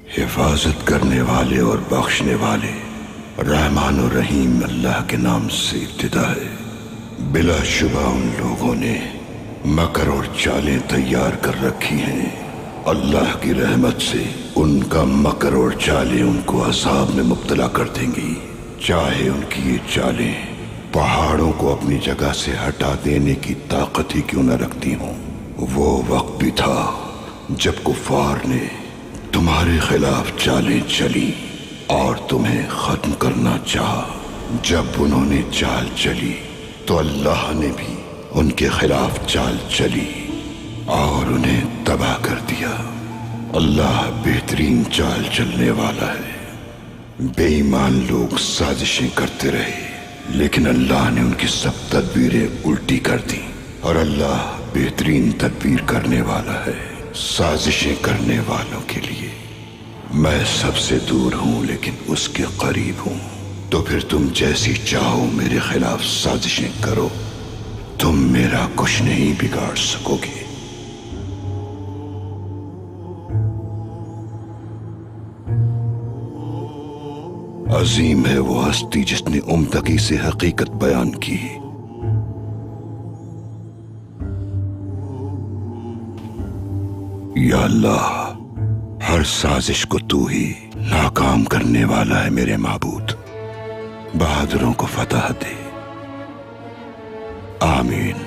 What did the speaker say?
حفاظت کرنے والے اور بخشنے والے رحمان و رحیم اللہ کے نام سے ابتدا ہے۔ بلا شبہ ان لوگوں نے مکر اور چالیں تیار کر رکھی ہیں، اللہ کی رحمت سے ان کا مکر اور چالیں ان کو عذاب میں مبتلا کر دیں گی، چاہے ان کی یہ چالیں پہاڑوں کو اپنی جگہ سے ہٹا دینے کی طاقت ہی کیوں نہ رکھتی ہوں۔ وہ وقت بھی تھا جب کفار نے تمہارے خلاف چالیں چلی اور تمہیں ختم کرنا چاہا۔ جب انہوں نے چال چلی تو اللہ نے بھی ان کے خلاف چال چلی اور انہیں تباہ کر دیا۔ اللہ بہترین چال چلنے والا ہے۔ بے ایمان لوگ سازشیں کرتے رہے لیکن اللہ نے ان کی سب تدبیریں الٹی کر دی، اور اللہ بہترین تدبیر کرنے والا ہے سازشیں کرنے والوں کے لیے۔ میں سب سے دور ہوں لیکن اس کے قریب ہوں، تو پھر تم جیسی چاہو میرے خلاف سازشیں کرو، تم میرا کچھ نہیں بگاڑ سکو گے۔ عظیم ہے وہ ہستی جس نے عمدگی سے حقیقت بیان کی۔ یا اللہ، ہر سازش کو تو ہی ناکام کرنے والا ہے میرے معبود، بہادروں کو فتح دے، آمین۔